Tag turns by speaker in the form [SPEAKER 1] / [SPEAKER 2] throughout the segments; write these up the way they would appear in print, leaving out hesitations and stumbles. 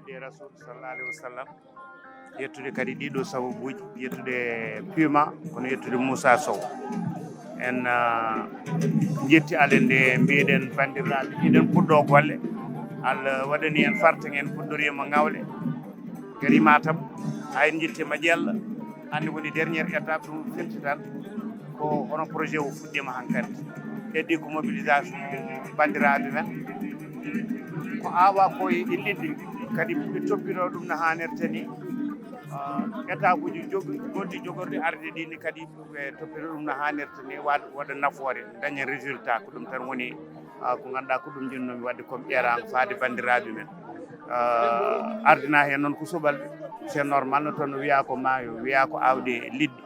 [SPEAKER 1] yettude rasul sallallahu alaihi wasallam, yettude kadi ɗiɗo sababuji, yettude puma kono yettude Moussa Sow. En jetti Allah nde mbiɗen bandiraɓe iɗen puɗɗo golle, Allah waɗani en fartaŋ en puɗɗorima ngawle gari Matam ha en jettima Diella hande woni dernière étape ɗum felti tan ko hono projet o fuɗɗima hankkadi heddi ko mobilisation bandiraɓe men ko awa koye liɗɗi kadi ɓe toppito ɗum no hannirta ni état uji goɗɗi jogorɗi arde ɗini kadi ɓe toppito ɗum no hannirta ni waɗa nafoore daña résultat ko ɗum tan woni ko ganduɗa ko ɗum jinnomi wadde comme ƴeeran faade bandiraɓe men ardina hen noon ko suɓalɓe c'est normal no toon no wiya ko maayo wiya ko awde liɗɗi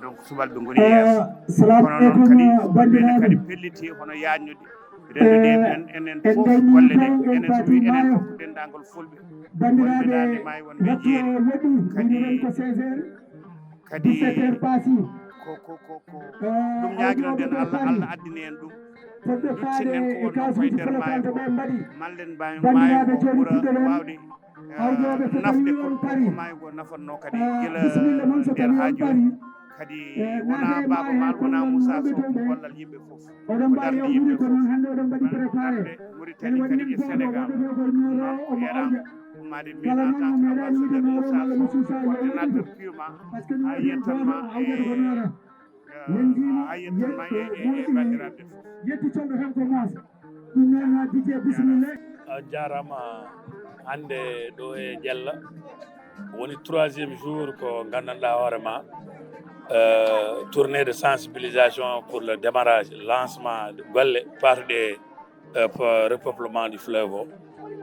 [SPEAKER 1] donc subalɓe goni yeeso kono noon kadi subalɓene kadi pelliti hono yajnude rendude enen fof golle ɗe enen so wi enen fof ko dendagol fulɓe wonɓe dande maayi wonɓe jeeri kadi ko ɗum ñaguinoɗen Allah addini en ɗum duttinen ko wonno koye nder maayo ko mallen maayo ko ɓuura wawde nafde ko maayo go nafatno kadi gila nder ha joni kadi wona Baaba Maal wona Moussa Sow wallal yimɓe fof ko darde yimɓe fof darde Mauritanie kadi e Sénégal noon ko yeeɗam ummade min en tant que ambassadeur Moussa Sow coordinateur puma ha yettanma e bandiraɓe fof
[SPEAKER 2] a jarama hande ɗo e Diella woni 3e jour ko gandanɗa hoorema tournée de sensibilisation pour le démarrage, lancement de golle parɗe repeuplement du fleuve o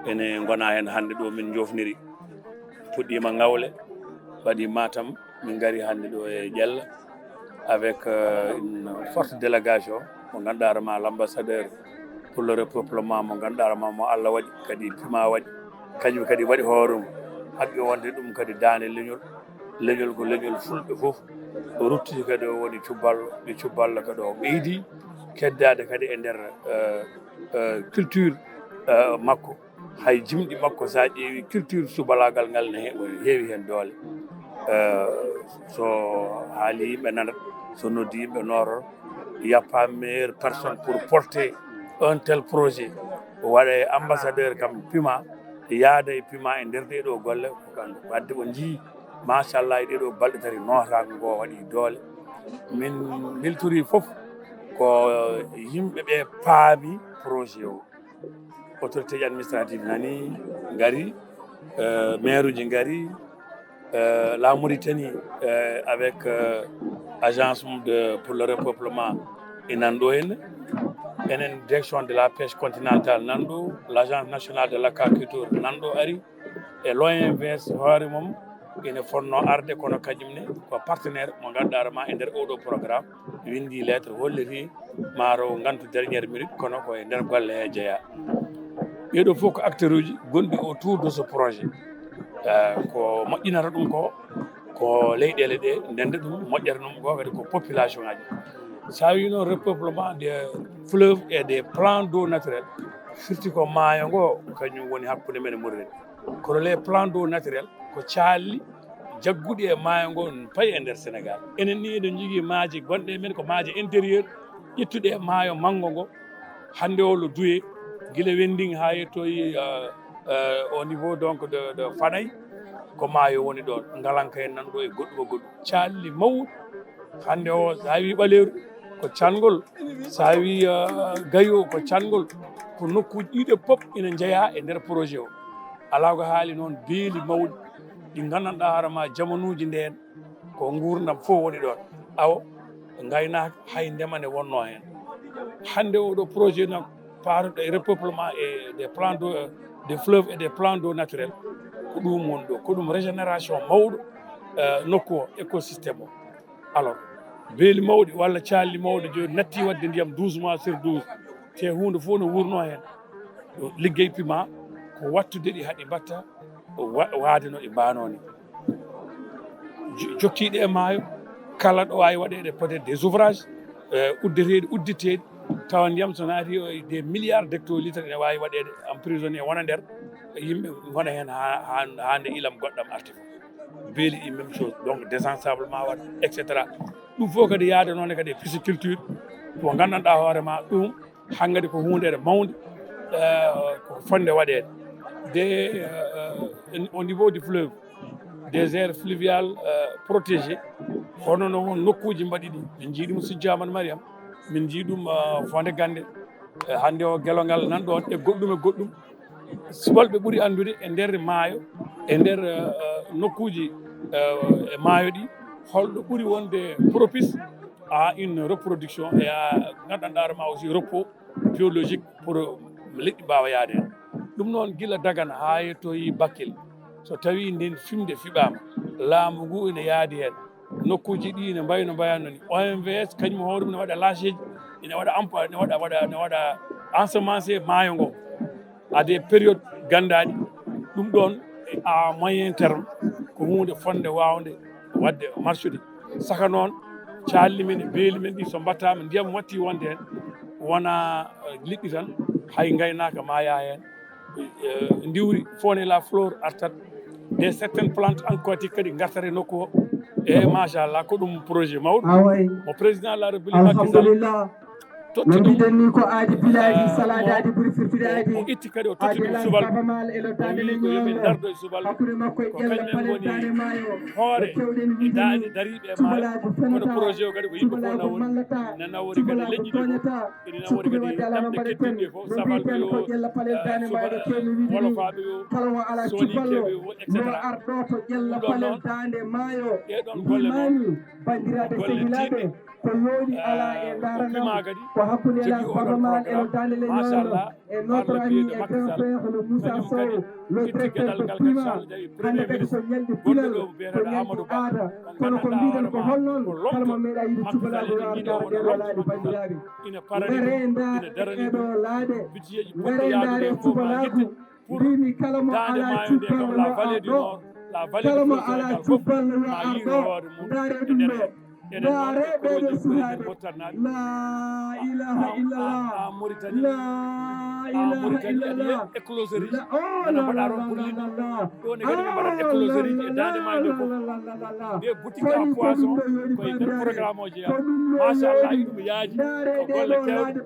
[SPEAKER 2] ene gona hen hande ɗo min jofniri puɗɗima ngawle waɗi Matam min gari hande ɗo e Diella avec une forte délégation mo ganduɗa l'ambassadeur pour le repeuplement mo ganduɗa mo Allah waɗi kadi pima waɗi kañum kadi waɗi hoorum haqqi wonde ɗum kadi dande leñol ko leñol fulɓe foof o ruttiti kadi o woni cubballo ɓe cubballo kadi o ɓeydi keddade kadi e nder culture makko hay jimɗi makko sa ƴeewi culture subalagal ngal ne heewi hen doole so haali yimɓe nanat so noddi yimɓe notor il y a pas meilleure personne pour porter un tel projet waɗa ambassadeur kam puma yaada e puma e nder ɗeɗo golle ko kanko wadde o jii machallah e ɗeɗo balɗe tati notago ngo waɗi doole min miltori foof ko yimɓe ɓe paami projet o autorité ji administrative nani gari maire uji gari la Mauritanie avec agence pour le repeuplement e nanɗo henne enen direction de la pêche continentale nanɗo l'agence nationale de l'aquaculture nanɗo ari e l'OMVS hoore mum ene fonno arde kono kañumne ko partenaire mo ganduɗa e nder oɗo programme windi lettre holliri maaro gantu dernière minute kono ko e nder golle he jeeya ɓeɗo fof ko acteur uji gonɗi autour de ce projet ko moƴƴinata ɗum ko leyɗele ɗe ndende ɗum moƴƴata ɗum ko kadi ko population aji sa wi noon repeuplement des fleuves et des plans d'eau naturels firti ko maayo ngo kañum woni hakkude men e Mauritanie kono les plans d'eau naturels ko caalli jagguɗi e maayo ngo payi e nder Sénégal enen ni eɗen jogui maaji gonɗe men ko maaji intérieur ƴettuɗe e maayo manggo ngo hande o lo duwe guila Winndere ha yettoyi au niveau donc de Fanay ko maayo woni ɗon ngalanka en nanɗo e goɗɗum caalli mawɗo hande o sa wi ɓaleeru ko cangol sa wi gayo ko cangol ko nokkuji ɗiɗo pop ina jeeya e nder projet o ala ko haali noon beeli mawɗi ɗi gandanɗa hoorema jamanuji nden ko gurdam fof woni ɗon awo gaynaka hay ndema ne wonno hen hande oɗo projet noon paruɗo e repeuplement et des plans d'eau des fleuves et des plans d'eau naturels ko ɗum woni ɗo ko ɗum régénération mawɗo nokku o écosystème o alors beeli mawɗi walla calli mawɗi joni natti wadde ndiyam 12 mois sur 12 te hunde fof no wurno hen liggey pima ko wattude ɗi haaɗi mbatta waade no ɗi mbanoni jokkiɗe e maayo kala ɗo wawi waɗede peut être des ouvrages uddeteɗi udditeɗi tawa ndiyam so naati des milliards d'hectolitres ne wawi waɗede emprisonné wona nder yimɓe gona hen hande ilam goɗɗam arti fof beeli i même chose donc désensablement waɗa et cetera ɗum fof kadi yaade noon kadi e pisciculture ko gandanɗa hoorema ɗum hankkadi ko hundede mawde ko fonde waɗede au niveau du fleuve des aires fluviales protégées hono no nokkuji mbaɗi ɗi min jiiɗum Sijjaman Mariam min jiiɗum Fonde Gande hande o gelongal nan ɗon e goɗɗum subalɓe ɓuuri andude e nder maayo e nder nokkuji e maayo ɗi holɗo ɓuuri wonde propice à une reproduction et à gandanɗa ma aussi repos biologique pour leɗɗi mbawa yaade hen ɗum noon gila Dagana ha yettoyi Bakel so tawi nden fimde fiɓama laamu ngu ene yaadi hen nokkuji ɗi ne mbayi no mbayatno ni OMVS kañum hoɗum ne waɗa lâché ene waɗa ne waɗa ensemencé maayo ngo à des périodes gandaɗi ɗum ɗon à moyen terme ko hunde fonde wawde wadde marchude saka noon calli men e beeli men ɗi so mbattama ndiyam watti wonde hen wona liɗɗi tan hay gaynaka ma yaa hen ndiwri faune et la flore artat des certaines plantes aquatiques kadi gartat e nokku o e machallah ko ɗum projet mawɗo mo président de la république
[SPEAKER 3] alhamdulillah no mbiɗen ni ko aadi bilaji saladadi ɓuuri firtiɗaji
[SPEAKER 2] o itti kadi o totti ɗum subal
[SPEAKER 3] babamal e lottade
[SPEAKER 2] o wi ko yoɓe dardo e subal
[SPEAKER 3] hakkude makko e
[SPEAKER 2] ko
[SPEAKER 3] ƴella
[SPEAKER 2] kañumen woni
[SPEAKER 3] palentade maayo
[SPEAKER 2] hoore
[SPEAKER 3] kewɗen
[SPEAKER 2] e daani dariɓe e maayo kono projet o kadi ko yimɓe fof nawori ne nawori kadi leƴƴi ɗi fof ene nawori kadi ɗemɗe kettiɗe fof sabalɓe yo wolofaɓe yo soniɓeɓe yo et cetera
[SPEAKER 3] arɗo to ƴella palentade maayo
[SPEAKER 2] ɗeɗon golle noon
[SPEAKER 3] bandiraɓe
[SPEAKER 2] golle
[SPEAKER 3] sehilaɓe
[SPEAKER 2] tiiɗe
[SPEAKER 3] ko yooni ala e daranam ko hakkude las babamal e lottade leñol e notre ami e grand frère le Moussa Sow le directeur de Pima hande kadi ko ñalɗi pilal ko ñalɗi aada kono ko mbiɗen ko holnoon kala mo meeɗa yiɗi cubalade yo ardara ɗeɗo laaɗe bandiraɓe ngare daare ɗeɗo laaɗe ngare daare cubalagu mbimi kala mo ala cubbal yo arɗo kala mo ala cubbal yo arɗo ngare ɗum ɗo ngare ɓeɗo sukaɓe la ilaha illallah la ilaha illallah
[SPEAKER 2] écloserie
[SPEAKER 3] oh
[SPEAKER 2] ana mbaɗa ɗon pour yimɓe ɗon e kadi ɓe mbaɗat écloserie ji e dande maayo nde fof ɓe boutique à poisson koye nder programme o jeeya machallah ɗum yaaji ko golle kewɗe